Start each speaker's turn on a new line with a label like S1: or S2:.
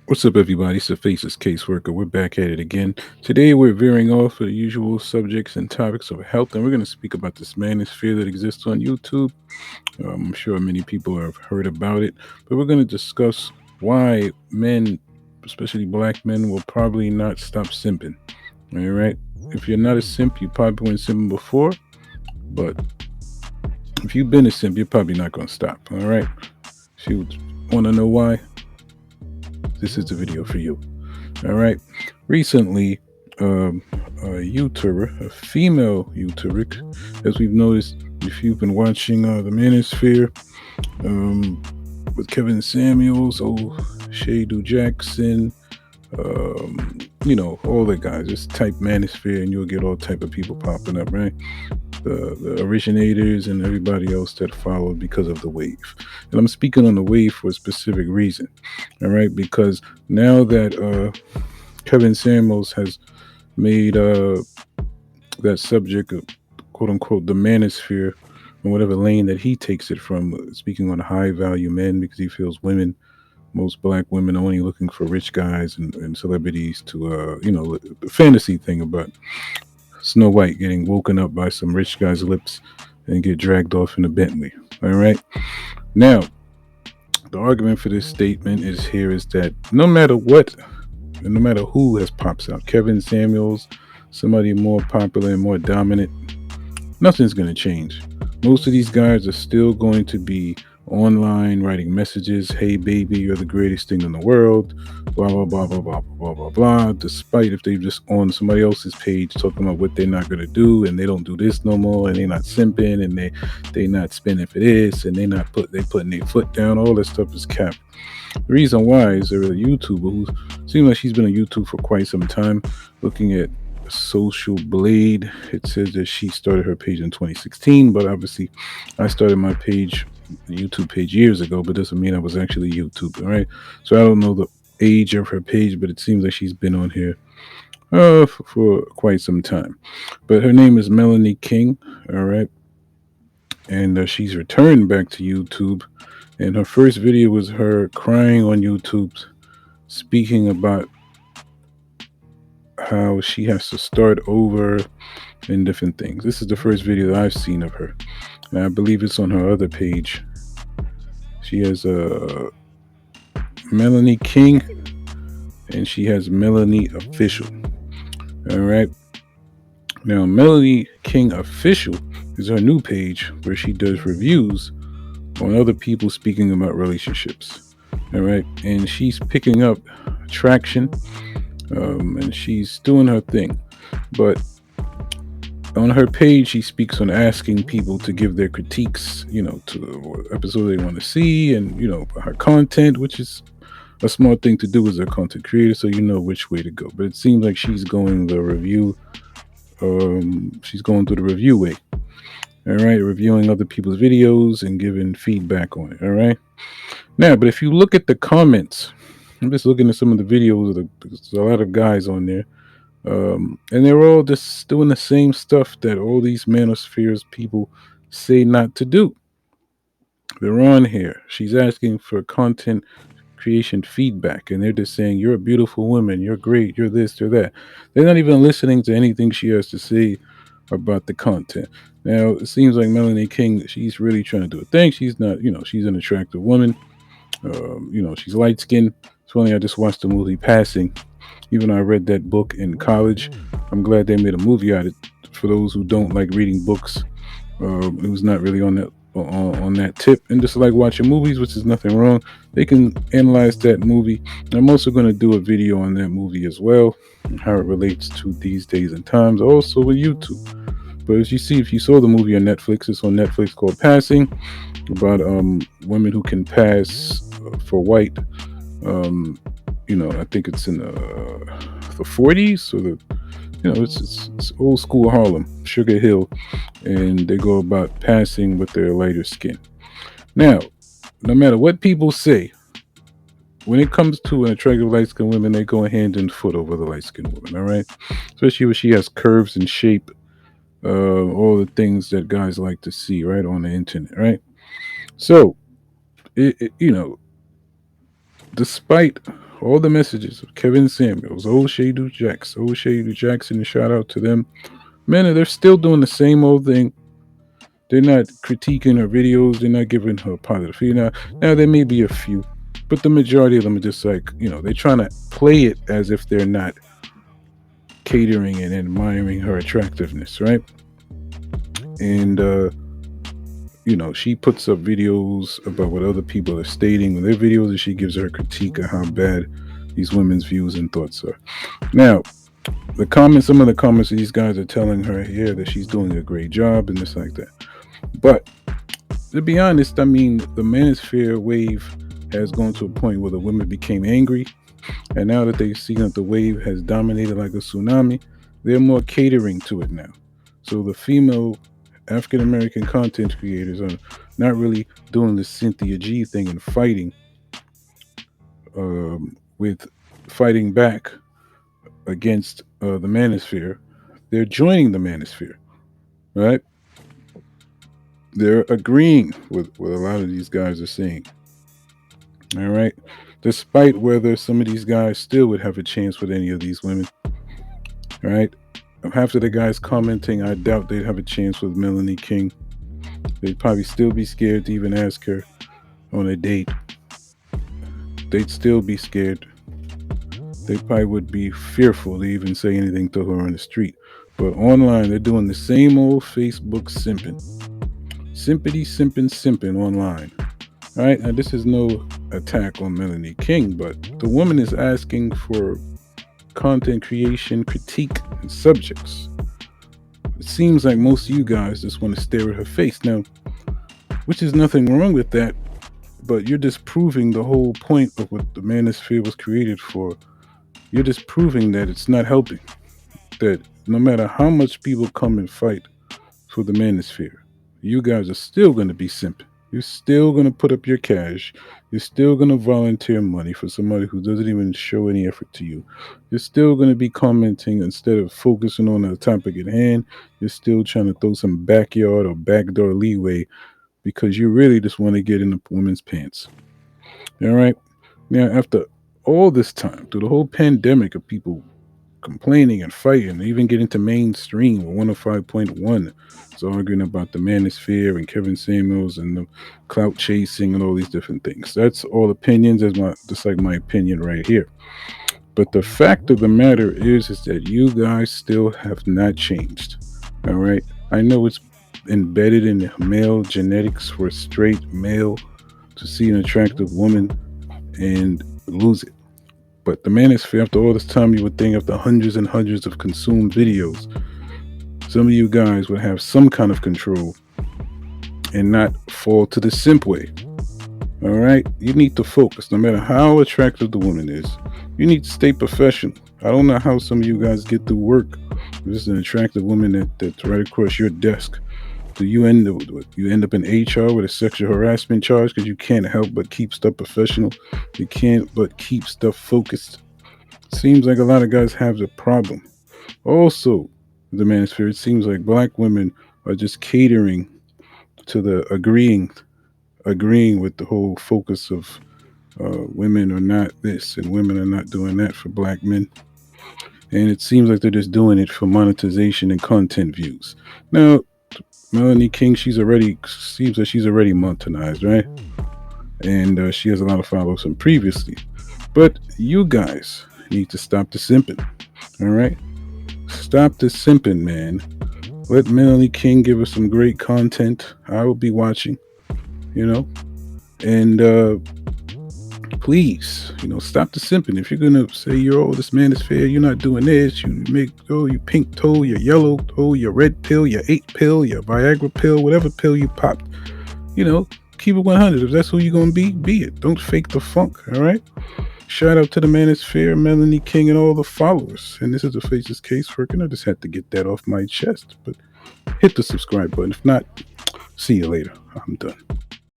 S1: What's up, everybody? It's the Faces Caseworker. We're back at it again. Today, we're veering off of the usual subjects and topics of health, and we're going to speak about this manosphere that exists on YouTube. I'm sure many people have heard about it, but we're going to discuss why men, especially black men, will probably not stop simping. All right? If you're not a simp, you probably weren't simping before, but if you've been a simp, you're probably not going to stop. All right? If you want to know why, this is the video for you. All right. Recently, a YouTuber, a female YouTuber, as we've noticed, if you've been watching the Manosphere with Kevin Samuels, Shay Jackson, all the guys, just type Manosphere and you'll get all type of people popping up, right? The originators and everybody else that followed because of the wave. And I'm speaking on the wave for a specific reason, all right? Because now that Kevin Samuels has made that subject of quote unquote the manosphere and whatever lane that he takes it from, speaking on high value men because he feels women, most black women, are only looking for rich guys and celebrities to, the fantasy thing about Snow White getting woken up by some rich guy's lips and get dragged off in a Bentley. All right. Now, the argument for this statement is that no matter what and no matter who has pops out, Kevin Samuels, somebody more popular and more dominant, nothing's going to change. Most of these guys are still going to be online writing messages, hey baby, you're the greatest thing in the world, blah blah blah blah blah blah blah blah, despite if they're just on somebody else's page talking about what they're not going to do and they don't do this no more and they're not simping and they not spending for this and they putting their foot down. All that stuff is cap. The reason why is there a YouTuber who seems like she's been on YouTube for quite some time, looking at Social Blade. It says that she started her page in 2016, but obviously I started my page, the YouTube page, years ago, but doesn't mean I was actually YouTube, all right? So I don't know the age of her page, but it seems like she's been on here for quite some time. But her name is Melanie King, all right? And she's returned back to YouTube. And her first video was her crying on YouTube, speaking about how she has to start over and different things. This is the first video that I've seen of her. And I believe it's on her other page. She has Melanie King and she has Melanie Official. All right. Now, Melanie King Official is her new page where she does reviews on other people speaking about relationships. All right. And she's picking up traction and she's doing her thing. But on her page, she speaks on asking people to give their critiques, to what episode they want to see and, her content, which is a smart thing to do as a content creator so you know which way to go. But it seems like she's going the review, she's going through the review way. All right, reviewing other people's videos and giving feedback on it. All right. Now, but if you look at the comments, I'm just looking at some of the videos. There's a lot of guys on there. And they're all just doing the same stuff that all these manospheres people say not to do. They're on here. She's asking for content creation feedback, and they're just saying, "You're a beautiful woman. You're great. You're this. You're that." They're not even listening to anything she has to say about the content. Now, it seems like Melanie King, she's really trying to do a thing. She's not, she's an attractive woman. She's light skinned. It's funny, I just watched the movie Passing. Even though I read that book in college, I'm glad they made a movie out of it. For those who don't like reading books, it was not really on that tip. And just like watching movies, which is nothing wrong, they can analyze that movie. I'm also going to do a video on that movie as well, and how it relates to these days and times, also with YouTube. But as you see, if you saw the movie on Netflix, it's on Netflix called Passing, about women who can pass for white. Um, I think it's in the 40s, so it's old school Harlem, Sugar Hill, and they go about passing with their lighter skin. Now, no matter what people say, when it comes to an attractive light skinned woman, they go hand in foot over the light skinned woman, all right? Especially when she has curves and shape, all the things that guys like to see, right, on the internet, right? So, despite all the messages of Kevin Samuels, Old Shady Jackson, and shout out to them. Man, they're still doing the same old thing. They're not critiquing her videos. They're not giving her positive feedback. Now, there may be a few, but the majority of them are just like, they're trying to play it as if they're not catering and admiring her attractiveness, right? And, she puts up videos about what other people are stating in their videos, and she gives her critique of how bad these women's views and thoughts are. Now, some of the comments these guys are telling her here that she's doing a great job and this like that. But to be honest, I mean, the manosphere wave has gone to a point where the women became angry, and now that they see that the wave has dominated like a tsunami, they're more catering to it now. So the female African American content creators are not really doing the Cynthia G thing and with fighting back against the manosphere. They're joining the manosphere, right? They're agreeing with what a lot of these guys are saying. All right. Despite whether some of these guys still would have a chance with any of these women. All right. Half of the guys commenting, I doubt they'd have a chance with Melanie King. They'd probably still be scared to even ask her on a date. They'd still be scared. They probably would be fearful to even say anything to her on the street. But online, they're doing the same old Facebook simping. Simping online. All right, now this is no attack on Melanie King, but the woman is asking for content creation, critique, and subjects. It seems like most of you guys just want to stare at her face now, which is nothing wrong with that, but you're disproving the whole point of what the manosphere was created for. You're just proving that it's not helping. That no matter how much people come and fight for the manosphere, you guys are still going to be simping. You're still going to put up your cash. You're still going to volunteer money for somebody who doesn't even show any effort to you. You're still going to be commenting instead of focusing on the topic at hand. You're still trying to throw some backyard or backdoor leeway because you really just want to get in the women's pants. All right? Now, after all this time, through the whole pandemic of people complaining and fighting, even getting to mainstream, 105.1 is arguing about the manosphere and Kevin Samuels and the clout chasing and all these different things. That's all opinions, just like my opinion right here. But the fact of the matter is that you guys still have not changed. All right. I know it's embedded in male genetics for a straight male to see an attractive woman and lose it. But the manosphere, after all this time, you would think after hundreds and hundreds of consumed videos, some of you guys would have some kind of control and not fall to the simp way. All right? You need to focus. No matter how attractive the woman is, you need to stay professional. I don't know how some of you guys get through work. This is an attractive woman that's right across your desk. Do you end up in HR with a sexual harassment charge because you can't help but keep stuff professional? You can't but keep stuff focused. Seems like a lot of guys have the problem. Also, the manosphere, it seems like black women are just catering to the agreeing with the whole focus of women are not this and women are not doing that for black men. And it seems like they're just doing it for monetization and content views. Now, Melanie King, seems like she's already monetized, right? And she has a lot of followers from previously. But you guys need to stop the simping. All right? Stop the simping, man. Let Melanie King give us some great content. I will be watching, And please, stop the simping. If you're gonna say this man is fair, you're not doing this. You pink toe, your yellow toe, your red pill, your 8 pill, your Viagra pill, whatever pill you popped. Keep it 100. If that's who you're gonna be it. Don't fake the funk. All right. Shout out to the manosphere, Melanie King, and all the followers. And this is the Faces Casework, I just had to get that off my chest. But hit the subscribe button. If not, see you later. I'm done.